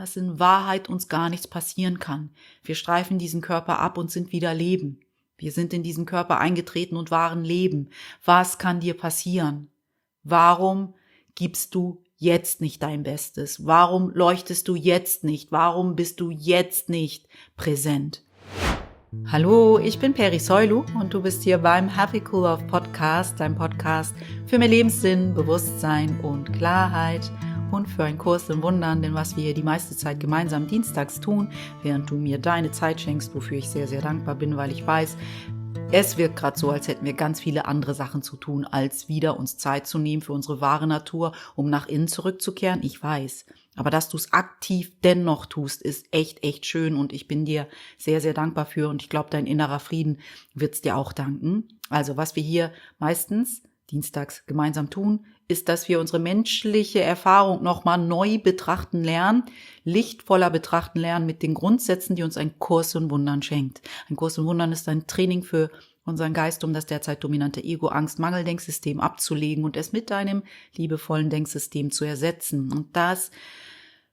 dass in Wahrheit uns gar nichts passieren kann. Wir streifen diesen Körper ab und sind wieder Leben. Wir sind in diesen Körper eingetreten und waren Leben. Was kann dir passieren? Warum gibst du jetzt nicht dein Bestes? Warum leuchtest du jetzt nicht? Warum bist du jetzt nicht präsent? Hallo, ich bin Peri Soilu und du bist hier beim Happy Cool Love Podcast, dein Podcast für mehr Lebenssinn, Bewusstsein und Klarheit und für einen Kurs in Wundern, denn was wir hier die meiste Zeit gemeinsam dienstags tun, während du mir deine Zeit schenkst, wofür ich sehr, sehr dankbar bin, weil ich weiß, es wirkt gerade so, als hätten wir ganz viele andere Sachen zu tun, als wieder uns Zeit zu nehmen für unsere wahre Natur, um nach innen zurückzukehren. Ich weiß. Aber dass du es aktiv dennoch tust, ist echt, echt schön und ich bin dir sehr, sehr dankbar für und ich glaube, dein innerer Frieden wird es dir auch danken. Also was wir hier meistens dienstags gemeinsam tun, ist, dass wir unsere menschliche Erfahrung nochmal neu betrachten lernen, lichtvoller betrachten lernen mit den Grundsätzen, die uns ein Kurs in Wundern schenkt. Ein Kurs in Wundern ist ein Training für unseren Geist, um das derzeit dominante Ego, Angst, Mangel-Denksystem abzulegen und es mit deinem liebevollen Denksystem zu ersetzen. Und das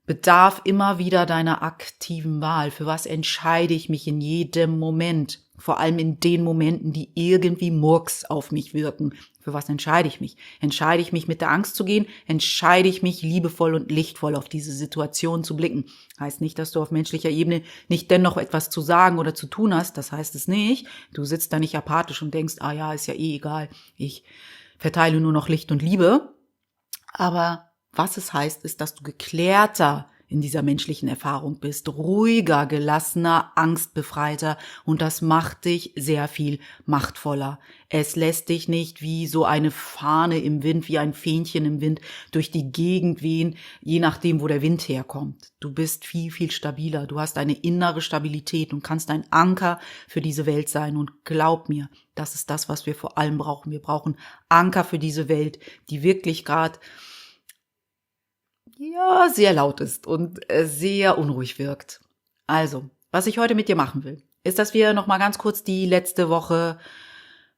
bedarf immer wieder deiner aktiven Wahl. Für was entscheide ich mich in jedem Moment? Vor allem in den Momenten, die irgendwie Murks auf mich wirken. Für was entscheide ich mich? Entscheide ich mich, mit der Angst zu gehen? Entscheide ich mich, liebevoll und lichtvoll auf diese Situation zu blicken? Heißt nicht, dass du auf menschlicher Ebene nicht dennoch etwas zu sagen oder zu tun hast. Das heißt es nicht. Du sitzt da nicht apathisch und denkst, ah ja, ist ja eh egal. Ich verteile nur noch Licht und Liebe. Aber was es heißt, ist, dass du geklärter in dieser menschlichen Erfahrung bist, ruhiger, gelassener, angstbefreiter und das macht dich sehr viel machtvoller. Es lässt dich nicht wie so eine Fahne im Wind, wie ein Fähnchen im Wind durch die Gegend wehen, je nachdem, wo der Wind herkommt. Du bist viel, viel stabiler. Du hast eine innere Stabilität und kannst ein Anker für diese Welt sein und glaub mir, das ist das, was wir vor allem brauchen. Wir brauchen Anker für diese Welt, die wirklich gerade sehr laut ist und sehr unruhig wirkt. Also, was ich heute mit dir machen will, ist, dass wir noch mal ganz kurz die letzte Woche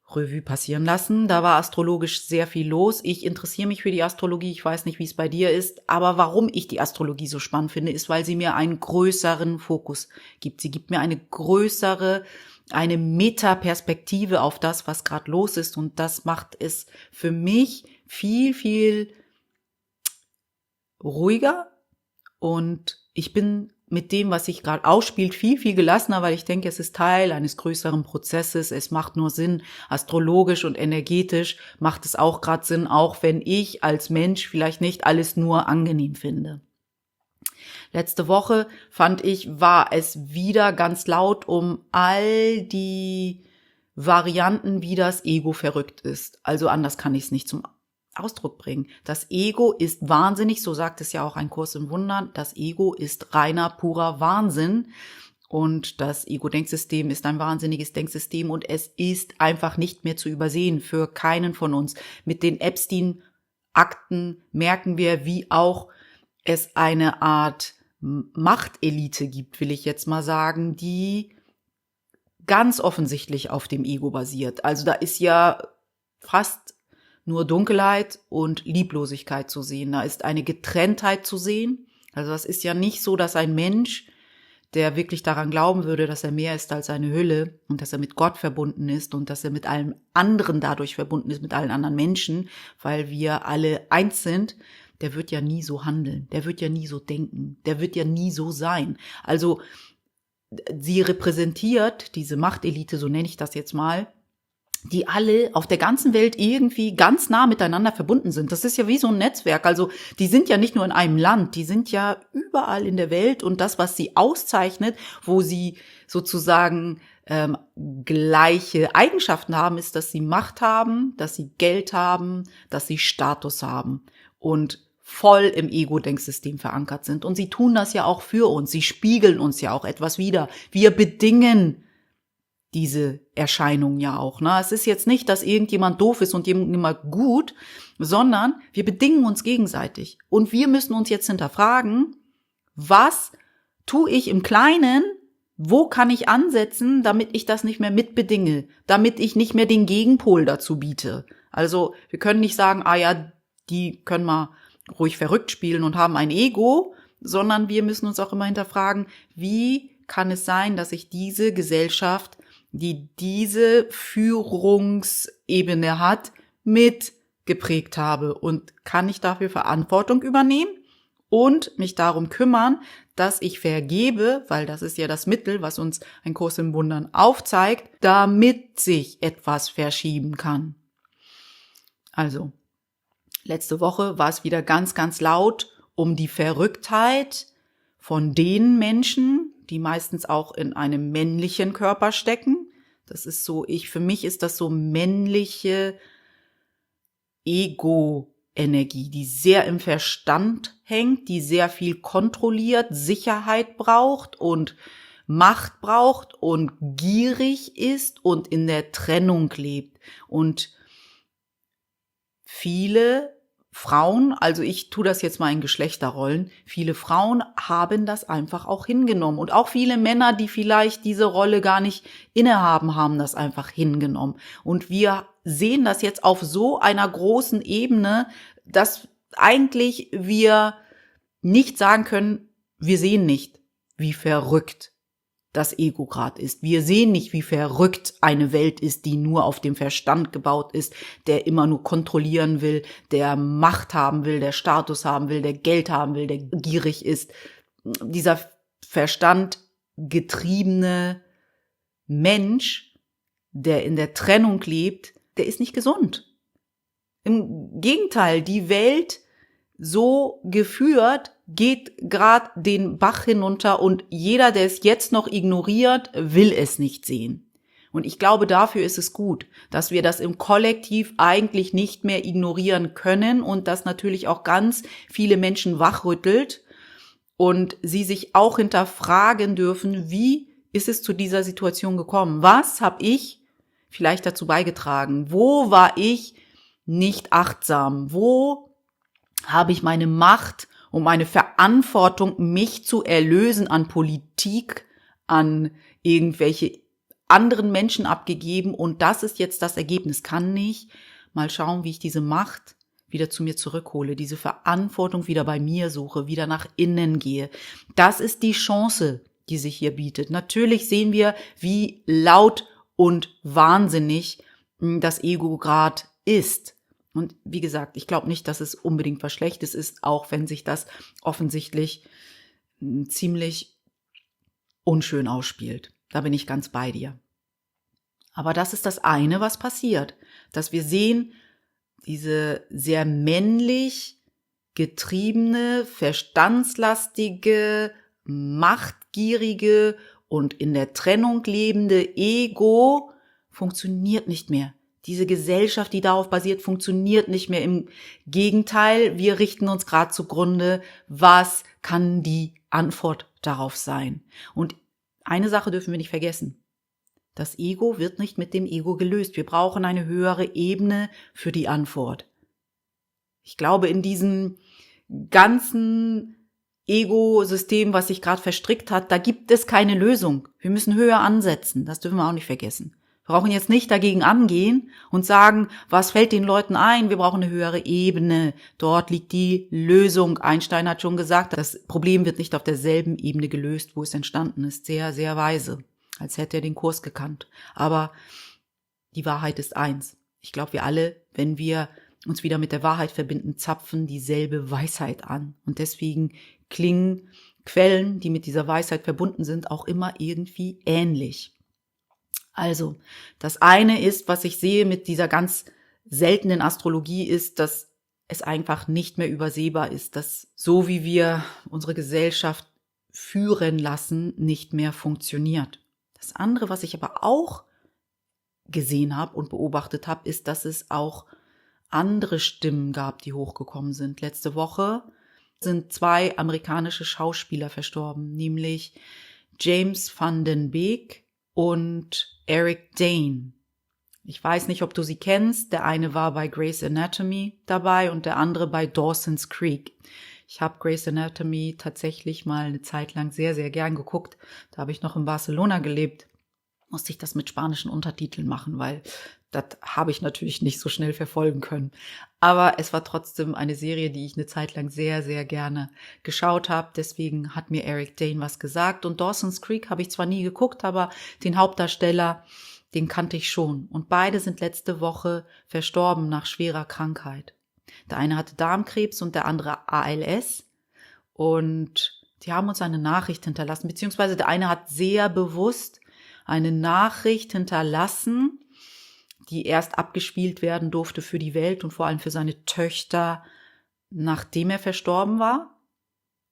Revue passieren lassen. Da war astrologisch sehr viel los. Ich interessiere mich für die Astrologie. Ich weiß nicht, wie es bei dir ist. Aber warum ich die Astrologie so spannend finde, ist, weil sie mir einen größeren Fokus gibt. Sie gibt mir eine Metaperspektive auf das, was gerade los ist. Und das macht es für mich viel, viel ruhiger und ich bin mit dem, was sich gerade ausspielt, viel, viel gelassener, weil ich denke, es ist Teil eines größeren Prozesses. Es macht nur Sinn, astrologisch und energetisch macht es auch gerade Sinn, auch wenn ich als Mensch vielleicht nicht alles nur angenehm finde. Letzte Woche fand ich, war es wieder ganz laut um all die Varianten, wie das Ego verrückt ist. Also anders kann ich es nicht zum Ausdruck bringen. Das Ego ist wahnsinnig, so sagt es ja auch ein Kurs im Wundern. Das Ego ist reiner, purer Wahnsinn. Und das Ego-Denksystem ist ein wahnsinniges Denksystem und es ist einfach nicht mehr zu übersehen für keinen von uns. Mit den Epstein-Akten merken wir, wie auch es eine Art Machtelite gibt, will ich jetzt mal sagen, die ganz offensichtlich auf dem Ego basiert. Also da ist ja fast nur Dunkelheit und Lieblosigkeit zu sehen. Da ist eine Getrenntheit zu sehen. Also das ist ja nicht so, dass ein Mensch, der wirklich daran glauben würde, dass er mehr ist als eine Hülle und dass er mit Gott verbunden ist und dass er mit allem anderen dadurch verbunden ist, mit allen anderen Menschen, weil wir alle eins sind, der wird ja nie so handeln, der wird ja nie so denken, der wird ja nie so sein. Also sie repräsentiert diese Machtelite, so nenne ich das jetzt mal, die alle auf der ganzen Welt irgendwie ganz nah miteinander verbunden sind. Das ist ja wie so ein Netzwerk. Also die sind ja nicht nur in einem Land, die sind ja überall in der Welt. Und das, was sie auszeichnet, wo sie sozusagen gleiche Eigenschaften haben, ist, dass sie Macht haben, dass sie Geld haben, dass sie Status haben und voll im Ego-Denksystem verankert sind. Und sie tun das ja auch für uns. Sie spiegeln uns ja auch etwas wider. Wir bedingen diese Erscheinung ja auch. Ne? Es ist jetzt nicht, dass irgendjemand doof ist und jemand gut, sondern wir bedingen uns gegenseitig. Und wir müssen uns jetzt hinterfragen, was tue ich im Kleinen, wo kann ich ansetzen, damit ich das nicht mehr mitbedinge, damit ich nicht mehr den Gegenpol dazu biete. Also wir können nicht sagen, ah ja, die können mal ruhig verrückt spielen und haben ein Ego, sondern wir müssen uns auch immer hinterfragen, wie kann es sein, dass ich diese Gesellschaft, die diese Führungsebene hat, mitgeprägt habe und kann ich dafür Verantwortung übernehmen und mich darum kümmern, dass ich vergebe, weil das ist ja das Mittel, was uns ein Kurs im Wundern aufzeigt, damit sich etwas verschieben kann. Also, letzte Woche war es wieder ganz, ganz laut um die Verrücktheit von den Menschen, die meistens auch in einem männlichen Körper stecken. Das ist so, für mich ist das so männliche Ego-Energie, die sehr im Verstand hängt, die sehr viel kontrolliert, Sicherheit braucht und Macht braucht und gierig ist und in der Trennung lebt. Und viele Frauen, also ich tue das jetzt mal in Geschlechterrollen, viele Frauen haben das einfach auch hingenommen. Und auch viele Männer, die vielleicht diese Rolle gar nicht innehaben, haben das einfach hingenommen. Und wir sehen das jetzt auf so einer großen Ebene, dass eigentlich wir nicht sagen können, wir sehen nicht, wie verrückt das Ego gerade ist. Wir sehen nicht, wie verrückt eine Welt ist, die nur auf dem Verstand gebaut ist, der immer nur kontrollieren will, der Macht haben will, der Status haben will, der Geld haben will, der gierig ist. Dieser verstandgetriebene Mensch, der in der Trennung lebt, der ist nicht gesund. Im Gegenteil, die Welt so geführt, geht gerade den Bach hinunter und jeder, der es jetzt noch ignoriert, will es nicht sehen. Und ich glaube, dafür ist es gut, dass wir das im Kollektiv eigentlich nicht mehr ignorieren können und das natürlich auch ganz viele Menschen wachrüttelt und sie sich auch hinterfragen dürfen, wie ist es zu dieser Situation gekommen? Was habe ich vielleicht dazu beigetragen? Wo war ich nicht achtsam? Wo habe ich meine Macht und meine Verantwortung, mich zu erlösen, an Politik, an irgendwelche anderen Menschen abgegeben und das ist jetzt das Ergebnis. Kann ich mal schauen, wie ich diese Macht wieder zu mir zurückhole, diese Verantwortung wieder bei mir suche, wieder nach innen gehe. Das ist die Chance, die sich hier bietet. Natürlich sehen wir, wie laut und wahnsinnig das Ego gerade ist. Und wie gesagt, ich glaube nicht, dass es unbedingt was Schlechtes ist, auch wenn sich das offensichtlich ziemlich unschön ausspielt. Da bin ich ganz bei dir. Aber das ist das eine, was passiert, dass wir sehen, diese sehr männlich getriebene, verstandslastige, machtgierige und in der Trennung lebende Ego funktioniert nicht mehr. Diese Gesellschaft, die darauf basiert, funktioniert nicht mehr. Im Gegenteil, wir richten uns gerade zugrunde, was kann die Antwort darauf sein? Und eine Sache dürfen wir nicht vergessen. Das Ego wird nicht mit dem Ego gelöst. Wir brauchen eine höhere Ebene für die Antwort. Ich glaube, in diesem ganzen Ego-System, was sich gerade verstrickt hat, da gibt es keine Lösung. Wir müssen höher ansetzen. Das dürfen wir auch nicht vergessen. Wir brauchen jetzt nicht dagegen angehen und sagen, was fällt den Leuten ein? Wir brauchen eine höhere Ebene. Dort liegt die Lösung. Einstein hat schon gesagt, das Problem wird nicht auf derselben Ebene gelöst, wo es entstanden ist. Sehr, sehr weise. Als hätte er den Kurs gekannt. Aber die Wahrheit ist eins. Ich glaube, wir alle, wenn wir uns wieder mit der Wahrheit verbinden, zapfen dieselbe Weisheit an. Und deswegen klingen Quellen, die mit dieser Weisheit verbunden sind, auch immer irgendwie ähnlich. Also, das eine ist, was ich sehe mit dieser ganz seltenen Astrologie, ist, dass es einfach nicht mehr übersehbar ist, dass so wie wir unsere Gesellschaft führen lassen, nicht mehr funktioniert. Das andere, was ich aber auch gesehen habe und beobachtet habe, ist, dass es auch andere Stimmen gab, die hochgekommen sind. Letzte Woche sind 2 amerikanische Schauspieler verstorben, nämlich James Van Den Beek und Eric Dane. Ich weiß nicht, ob du sie kennst. Der eine war bei Grey's Anatomy dabei und der andere bei Dawson's Creek. Ich habe Grey's Anatomy tatsächlich mal eine Zeit lang sehr, sehr gern geguckt. Da habe ich noch in Barcelona gelebt. musste ich das mit spanischen Untertiteln machen, weil das habe ich natürlich nicht so schnell verfolgen können. Aber es war trotzdem eine Serie, die ich eine Zeit lang sehr, sehr gerne geschaut habe. Deswegen hat mir Eric Dane was gesagt. Und Dawson's Creek habe ich zwar nie geguckt, aber den Hauptdarsteller, den kannte ich schon. Und beide sind letzte Woche verstorben nach schwerer Krankheit. Der eine hatte Darmkrebs und der andere ALS. Und die haben uns eine Nachricht hinterlassen, beziehungsweise der eine hat sehr bewusst eine Nachricht hinterlassen, die erst abgespielt werden durfte für die Welt und vor allem für seine Töchter, nachdem er verstorben war.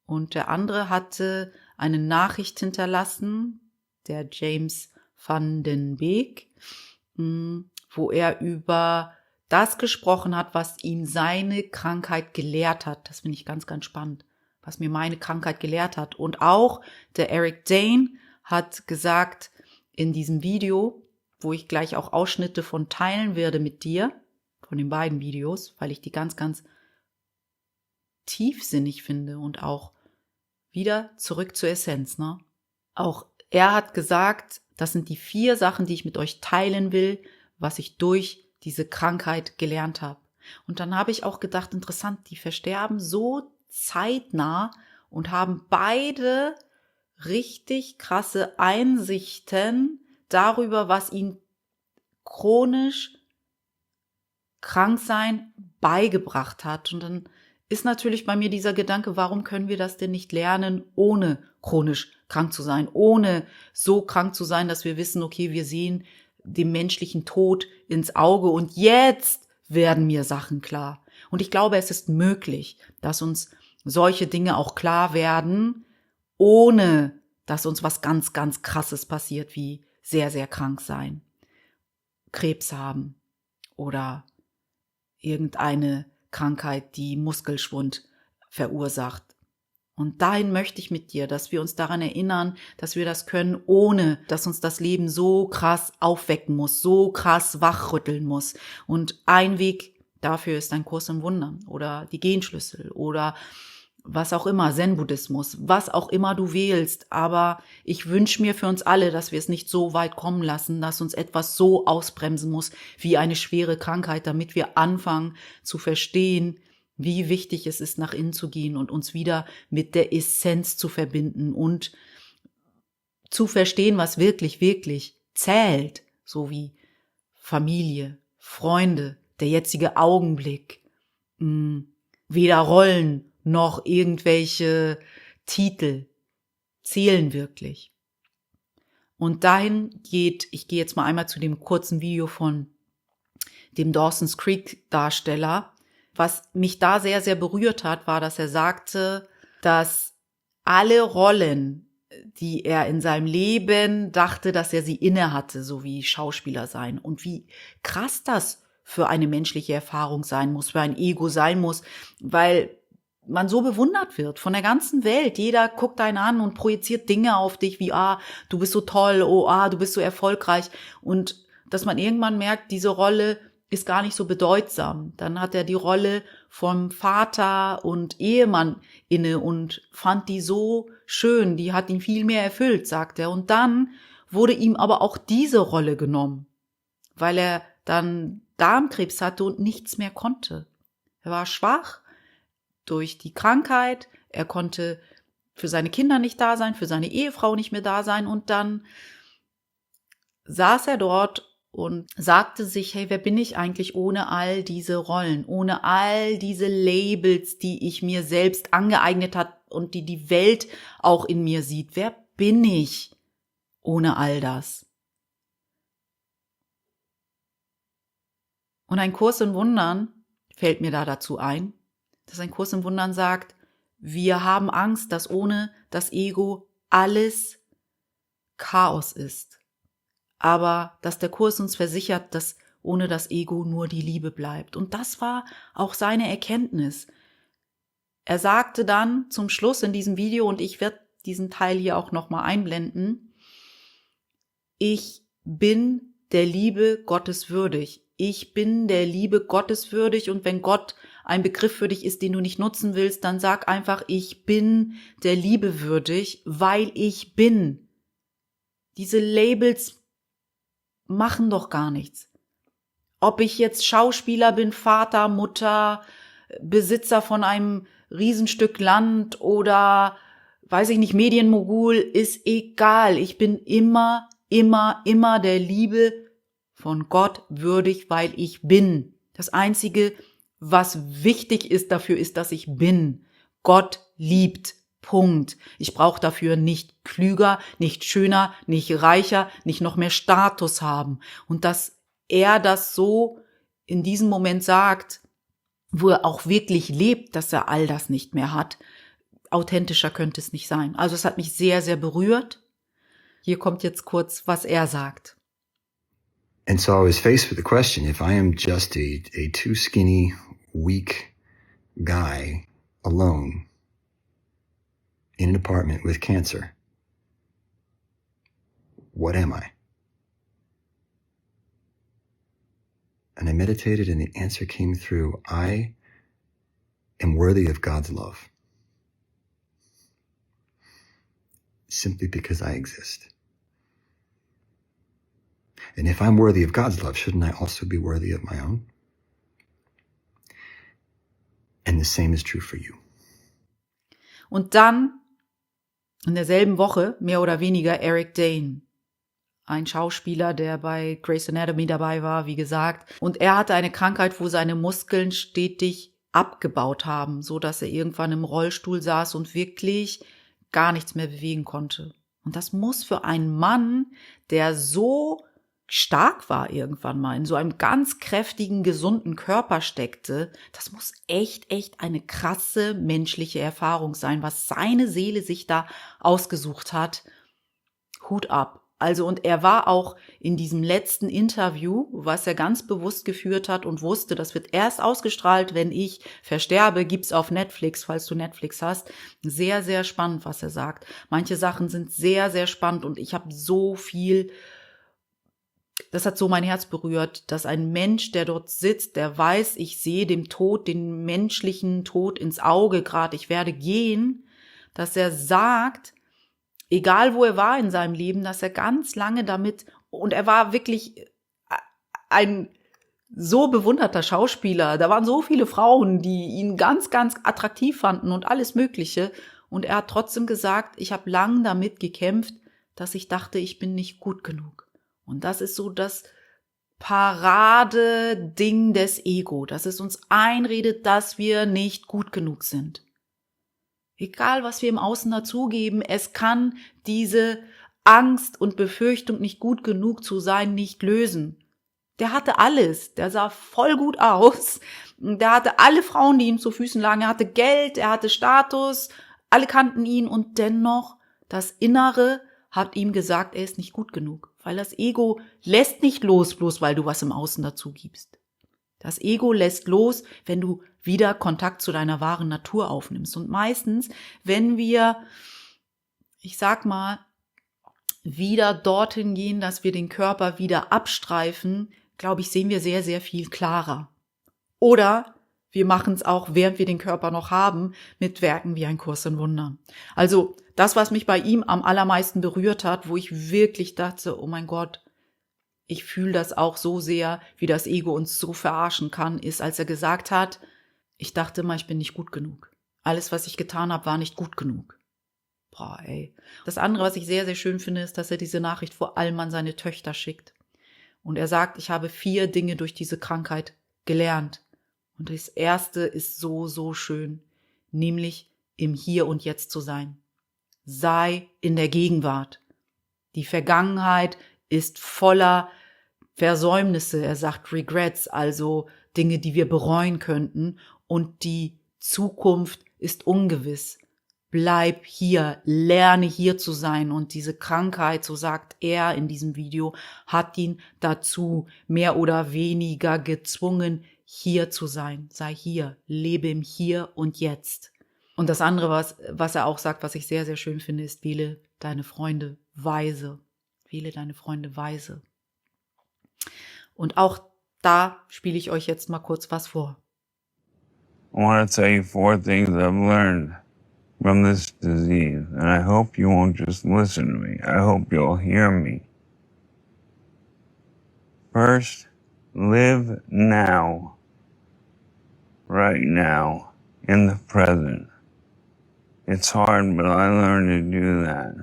Und der andere hatte eine Nachricht hinterlassen, der James van den Beek, wo er über das gesprochen hat, was ihm seine Krankheit gelehrt hat. Das finde ich ganz, ganz spannend, was mir meine Krankheit gelehrt hat. Und auch der Eric Dane hat gesagt in diesem Video, wo ich gleich auch Ausschnitte von teilen werde mit dir, von den beiden Videos, weil ich die ganz, ganz tiefsinnig finde und auch wieder zurück zur Essenz, ne? Auch er hat gesagt, das sind die 4 Sachen, die ich mit euch teilen will, was ich durch diese Krankheit gelernt habe. Und dann habe ich auch gedacht, interessant, die versterben so zeitnah und haben beide richtig krasse Einsichten darüber, was ihnen chronisch krank sein beigebracht hat. Und dann ist natürlich bei mir dieser Gedanke, warum können wir das denn nicht lernen, ohne chronisch krank zu sein, ohne so krank zu sein, dass wir wissen, okay, wir sehen dem menschlichen Tod ins Auge und jetzt werden mir Sachen klar. Und ich glaube, es ist möglich, dass uns solche Dinge auch klar werden, ohne dass uns was ganz, ganz Krasses passiert, wie sehr, sehr krank sein, Krebs haben oder irgendeine Krankheit, die Muskelschwund verursacht. Und dahin möchte ich mit dir, dass wir uns daran erinnern, dass wir das können, ohne dass uns das Leben so krass aufwecken muss, so krass wachrütteln muss. Und ein Weg dafür ist ein Kurs im Wundern oder die Genschlüssel oder was auch immer, Zen-Buddhismus, was auch immer du wählst. Aber ich wünsche mir für uns alle, dass wir es nicht so weit kommen lassen, dass uns etwas so ausbremsen muss wie eine schwere Krankheit, damit wir anfangen zu verstehen, wie wichtig es ist, nach innen zu gehen und uns wieder mit der Essenz zu verbinden und zu verstehen, was wirklich, wirklich zählt, so wie Familie, Freunde, der jetzige Augenblick, weder Rollen noch irgendwelche Titel zählen wirklich. Und dahin ich gehe jetzt mal einmal zu dem kurzen Video von dem Dawson's Creek Darsteller. Was mich da sehr, sehr berührt hat, war, dass er sagte, dass alle Rollen, die er in seinem Leben dachte, dass er sie inne hatte, so wie Schauspieler sein und wie krass das für eine menschliche Erfahrung sein muss, für ein Ego sein muss, weil man so bewundert wird von der ganzen Welt. Jeder guckt einen an und projiziert Dinge auf dich wie, du bist so toll, du bist so erfolgreich. Und dass man irgendwann merkt, diese Rolle ist gar nicht so bedeutsam. Dann hat er die Rolle vom Vater und Ehemann inne und fand die so schön, die hat ihn viel mehr erfüllt, sagt er. Und dann wurde ihm aber auch diese Rolle genommen, weil er dann Darmkrebs hatte und nichts mehr konnte. Er war schwach durch die Krankheit, er konnte für seine Kinder nicht da sein, für seine Ehefrau nicht mehr da sein und dann saß er dort und sagte sich, hey, wer bin ich eigentlich ohne all diese Rollen, ohne all diese Labels, die ich mir selbst angeeignet habe und die die Welt auch in mir sieht. Wer bin ich ohne all das? Und ein Kurs in Wundern fällt mir da dazu ein, dass ein Kurs in Wundern sagt, wir haben Angst, dass ohne das Ego alles Chaos ist. Aber dass der Kurs uns versichert, dass ohne das Ego nur die Liebe bleibt. Und das war auch seine Erkenntnis. Er sagte dann zum Schluss in diesem Video, und ich werde diesen Teil hier auch nochmal einblenden, ich bin der Liebe Gottes würdig. Ich bin der Liebe Gottes würdig und wenn Gott ein Begriff für dich ist, den du nicht nutzen willst, dann sag einfach, ich bin der Liebe würdig, weil ich bin. Diese Labels machen doch gar nichts. Ob ich jetzt Schauspieler bin, Vater, Mutter, Besitzer von einem Riesenstück Land oder, weiß ich nicht, Medienmogul, ist egal. Ich bin immer der Liebe von Gott würdig, weil ich bin. Das Einzige, was wichtig ist dafür, ist, dass ich bin. Gott liebt. Punkt. Ich brauche dafür nicht klüger, nicht schöner, nicht reicher, nicht noch mehr Status haben. Und dass er das so in diesem Moment sagt, wo er auch wirklich lebt, dass er all das nicht mehr hat, authentischer könnte es nicht sein. Also es hat mich sehr, sehr berührt. Hier kommt jetzt kurz, was er sagt. And so I was faced with the question, if I am just a too skinny, weak guy alone in an apartment with cancer, what am I? And I meditated and the answer came through, I am worthy of God's love. Simply because I exist. And if I'm worthy of God's love, shouldn't I also be worthy of my own? And the same is true for you. Und dann, in derselben Woche, mehr oder weniger, Eric Dane. Ein Schauspieler, der bei Grey's Anatomy dabei war, wie gesagt. Und er hatte eine Krankheit, wo seine Muskeln stetig abgebaut haben, so dass er irgendwann im Rollstuhl saß und wirklich gar nichts mehr bewegen konnte. Und das muss für einen Mann, der so stark war irgendwann mal, in so einem ganz kräftigen, gesunden Körper steckte, das muss echt eine krasse menschliche Erfahrung sein, was seine Seele sich da ausgesucht hat. Hut ab. Also, und er war auch in diesem letzten Interview, was er ganz bewusst geführt hat und wusste, das wird erst ausgestrahlt, wenn ich versterbe, gibt's auf Netflix, falls du Netflix hast. Sehr, sehr spannend, was er sagt. Manche Sachen sind sehr, sehr spannend und ich habe so viel, das hat so mein Herz berührt, dass ein Mensch, der dort sitzt, der weiß, ich sehe dem Tod, den menschlichen Tod ins Auge gerade, ich werde gehen, dass er sagt, egal wo er war in seinem Leben, dass er ganz lange damit, und er war wirklich ein so bewunderter Schauspieler, da waren so viele Frauen, die ihn ganz attraktiv fanden und alles Mögliche, und er hat trotzdem gesagt, ich habe lang damit gekämpft, dass ich dachte, ich bin nicht gut genug. Und das ist so das Paradeding des Ego, dass es uns einredet, dass wir nicht gut genug sind. Egal, was wir im Außen dazugeben, es kann diese Angst und Befürchtung, nicht gut genug zu sein, nicht lösen. Der hatte alles. Der sah voll gut aus. Der hatte alle Frauen, die ihm zu Füßen lagen. Er hatte Geld, er hatte Status. Alle kannten ihn und dennoch, das Innere hat ihm gesagt, er ist nicht gut genug. Weil das Ego lässt nicht los, bloß weil du was im Außen dazu gibst. Das Ego lässt los, wenn du wieder Kontakt zu deiner wahren Natur aufnimmst. Und meistens, wenn wir, ich sag mal, wieder dorthin gehen, dass wir den Körper wieder abstreifen, glaube ich, sehen wir sehr, sehr viel klarer. Oder wir machen es auch, während wir den Körper noch haben, mit Werken wie ein Kurs in Wundern. Also das, was mich bei ihm am allermeisten berührt hat, wo ich wirklich dachte, oh mein Gott, ich fühle das auch so sehr, wie das Ego uns so verarschen kann, ist, als er gesagt hat, ich dachte mal, ich bin nicht gut genug. Alles, was ich getan habe, war nicht gut genug. Boah, ey. Das andere, was ich sehr, sehr schön finde, ist, dass er diese Nachricht vor allem an seine Töchter schickt. Und er sagt, ich habe 4 Dinge durch diese Krankheit gelernt. Und das erste ist so schön, nämlich im Hier und Jetzt zu sein. Sei in der Gegenwart. Die Vergangenheit ist voller Versäumnisse, er sagt Regrets, also Dinge, die wir bereuen könnten, und die Zukunft ist ungewiss. Bleib hier, lerne hier zu sein, und diese Krankheit, so sagt er in diesem Video, hat ihn dazu mehr oder weniger gezwungen, hier zu sein. Sei hier, lebe im Hier und Jetzt. Und das andere, was er auch sagt, was ich sehr, sehr schön finde, ist, wähle deine Freunde weise. Wähle deine Freunde weise. Und auch da spiele ich euch jetzt mal kurz was vor. I want to tell you 4 things I've learned from this disease, and I hope you won't just listen to me. I hope you'll hear me. First, live now, right now, in the present. It's hard, but I learned to do that.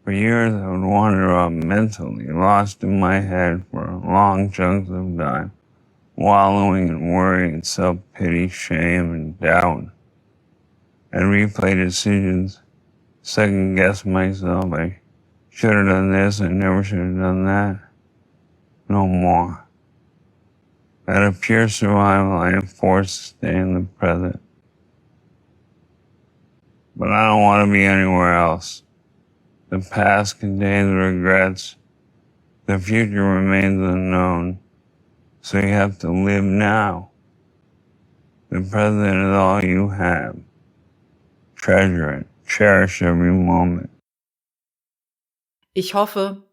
For years, I would wander up mentally, lost in my head for long chunks of time, wallowing in worry and self-pity, shame, and doubt. I'd replay decisions, second-guess myself. I should have done this, I never should have done that. No more. Out of pure survival, I am forced to stay in the present. But I don't want to be anywhere else. The past contains regrets. The future remains unknown. So you have to live now. The present is all you have. Treasure it. Cherish every moment. Ich hoffe,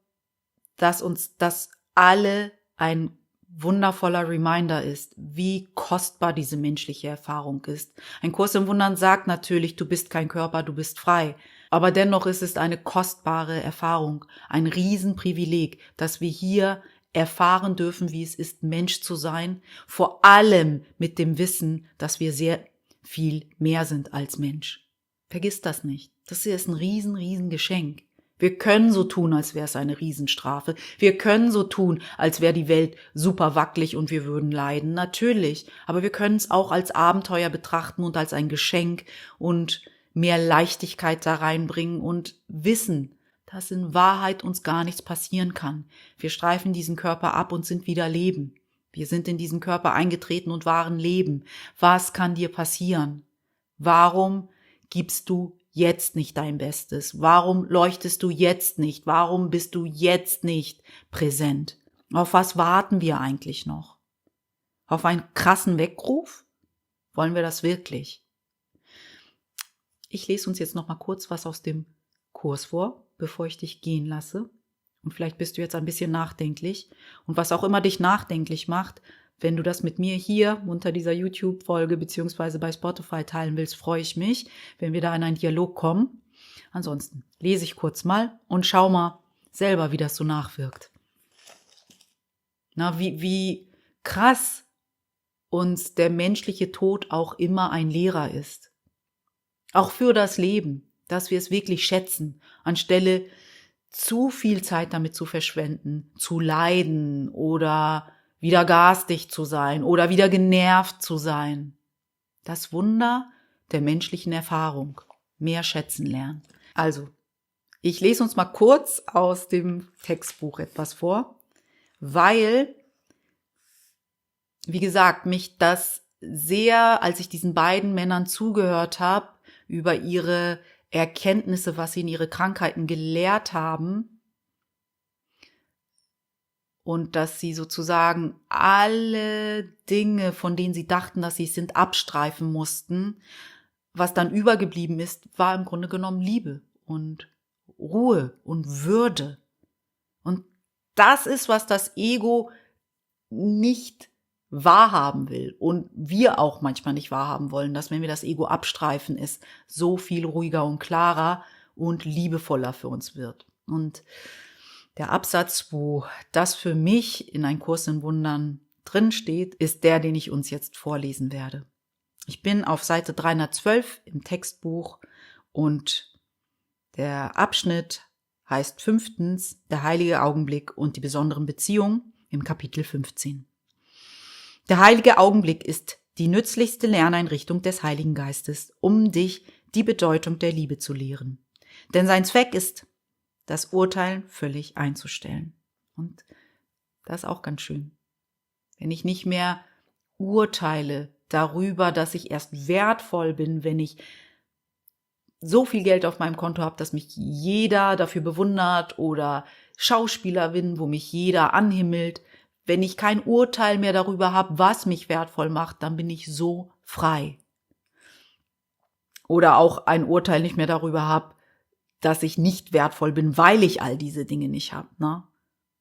dass uns das alle ein wundervoller Reminder ist, wie kostbar diese menschliche Erfahrung ist. Ein Kurs im Wundern sagt natürlich, du bist kein Körper, du bist frei. Aber dennoch ist es eine kostbare Erfahrung, ein Riesenprivileg, dass wir hier erfahren dürfen, wie es ist, Mensch zu sein, vor allem mit dem Wissen, dass wir sehr viel mehr sind als Mensch. Vergiss das nicht. Das hier ist ein riesen Geschenk. Wir können so tun, als wäre es eine Riesenstrafe. Wir können so tun, als wäre die Welt super wackelig und wir würden leiden. Natürlich. Aber wir können es auch als Abenteuer betrachten und als ein Geschenk und mehr Leichtigkeit da reinbringen und wissen, dass in Wahrheit uns gar nichts passieren kann. Wir streifen diesen Körper ab und sind wieder Leben. Wir sind in diesen Körper eingetreten und waren Leben. Was kann dir passieren? Warum gibst du jetzt nicht dein Bestes? Warum leuchtest du jetzt nicht? Warum bist du jetzt nicht präsent? Auf was warten wir eigentlich noch? Auf einen krassen Weckruf? Wollen wir das wirklich? Ich lese uns jetzt noch mal kurz was aus dem Kurs vor, bevor ich dich gehen lasse. Und vielleicht bist du jetzt ein bisschen nachdenklich. Und was auch immer dich nachdenklich macht, wenn du das mit mir hier unter dieser YouTube-Folge beziehungsweise bei Spotify teilen willst, freue ich mich, wenn wir da in einen Dialog kommen. Ansonsten lese ich kurz mal und schau mal selber, wie das so nachwirkt. Na, wie krass uns der menschliche Tod auch immer ein Lehrer ist. Auch für das Leben, dass wir es wirklich schätzen, anstelle zu viel Zeit damit zu verschwenden, zu leiden oder wieder garstig zu sein oder wieder genervt zu sein. Das Wunder der menschlichen Erfahrung. Mehr schätzen lernen. Also, ich lese uns mal kurz aus dem Textbuch etwas vor, weil, wie gesagt, mich das sehr, als ich diesen beiden Männern zugehört habe, über ihre Erkenntnisse, was sie in ihre Krankheiten gelehrt haben, und dass sie sozusagen alle Dinge, von denen sie dachten, dass sie es sind, abstreifen mussten. Was dann übergeblieben ist, war im Grunde genommen Liebe und Ruhe und Würde. Und das ist, was das Ego nicht wahrhaben will und wir auch manchmal nicht wahrhaben wollen, dass wenn wir das Ego abstreifen, es so viel ruhiger und klarer und liebevoller für uns wird. Und der Absatz, wo das für mich in Ein Kurs in Wundern drin steht, ist der, den ich uns jetzt vorlesen werde. Ich bin auf Seite 312 im Textbuch und der Abschnitt heißt 5. Der heilige Augenblick und die besonderen Beziehungen im Kapitel 15. Der heilige Augenblick ist die nützlichste Lerneinrichtung des Heiligen Geistes, um dich die Bedeutung der Liebe zu lehren. Denn sein Zweck ist, das Urteilen völlig einzustellen. Und das ist auch ganz schön. Wenn ich nicht mehr urteile darüber, dass ich erst wertvoll bin, wenn ich so viel Geld auf meinem Konto habe, dass mich jeder dafür bewundert oder Schauspieler bin, wo mich jeder anhimmelt. Wenn ich kein Urteil mehr darüber habe, was mich wertvoll macht, dann bin ich so frei. Oder auch ein Urteil nicht mehr darüber habe, dass ich nicht wertvoll bin, weil ich all diese Dinge nicht habe. Ne?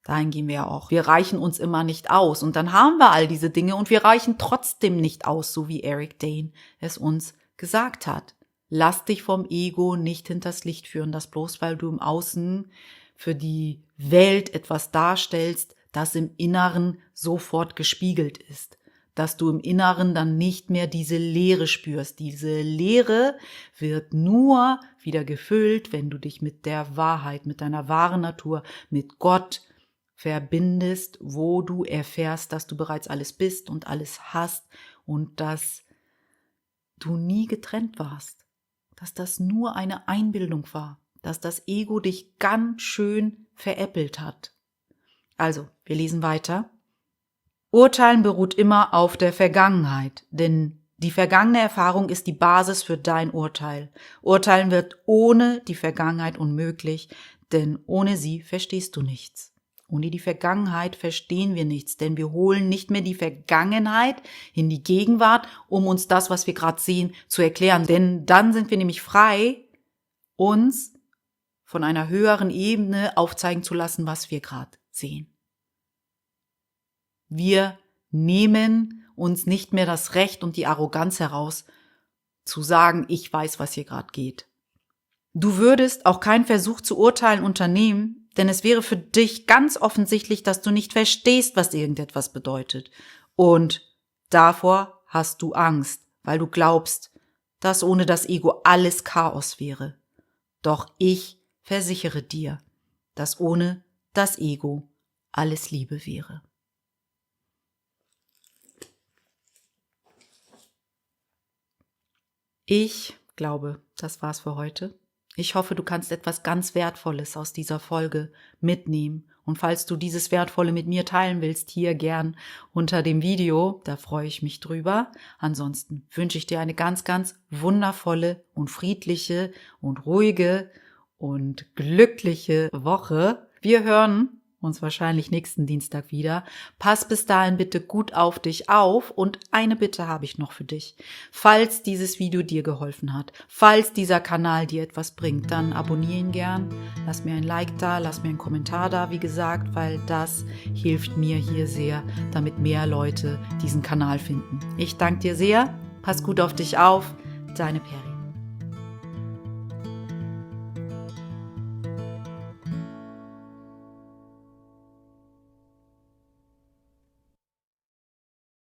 Dahin gehen wir ja auch. Wir reichen uns immer nicht aus. Und dann haben wir all diese Dinge und wir reichen trotzdem nicht aus, so wie Eric Dane es uns gesagt hat. Lass dich vom Ego nicht hinters Licht führen, dass bloß weil du im Außen für die Welt etwas darstellst, das im Inneren sofort gespiegelt ist, dass du im Inneren dann nicht mehr diese Leere spürst. Diese Leere wird nur wieder gefüllt, wenn du dich mit der Wahrheit, mit deiner wahren Natur, mit Gott verbindest, wo du erfährst, dass du bereits alles bist und alles hast und dass du nie getrennt warst, dass das nur eine Einbildung war, dass das Ego dich ganz schön veräppelt hat. Also, wir lesen weiter. Urteilen beruht immer auf der Vergangenheit, denn die vergangene Erfahrung ist die Basis für dein Urteil. Urteilen wird ohne die Vergangenheit unmöglich, denn ohne sie verstehst du nichts. Ohne die Vergangenheit verstehen wir nichts, denn wir holen nicht mehr die Vergangenheit in die Gegenwart, um uns das, was wir gerade sehen, zu erklären. Denn dann sind wir nämlich frei, uns von einer höheren Ebene aufzeigen zu lassen, was wir gerade sehen. Wir nehmen uns nicht mehr das Recht und die Arroganz heraus, zu sagen, ich weiß, was hier gerade geht. Du würdest auch keinen Versuch zu urteilen unternehmen, denn es wäre für dich ganz offensichtlich, dass du nicht verstehst, was irgendetwas bedeutet. Und davor hast du Angst, weil du glaubst, dass ohne das Ego alles Chaos wäre. Doch ich versichere dir, dass ohne das Ego alles Liebe wäre. Ich glaube, das war's für heute. Ich hoffe, du kannst etwas ganz Wertvolles aus dieser Folge mitnehmen. Und falls du dieses Wertvolle mit mir teilen willst, hier gern unter dem Video, da freue ich mich drüber. Ansonsten wünsche ich dir eine ganz, ganz wundervolle und friedliche und ruhige und glückliche Woche. Wir hören uns wahrscheinlich nächsten Dienstag wieder. Pass bis dahin bitte gut auf dich auf und eine Bitte habe ich noch für dich. Falls dieses Video dir geholfen hat, falls dieser Kanal dir etwas bringt, dann abonniere ihn gern, lass mir ein Like da, lass mir einen Kommentar da, wie gesagt, weil das hilft mir hier sehr, damit mehr Leute diesen Kanal finden. Ich danke dir sehr, pass gut auf dich auf, deine Peri.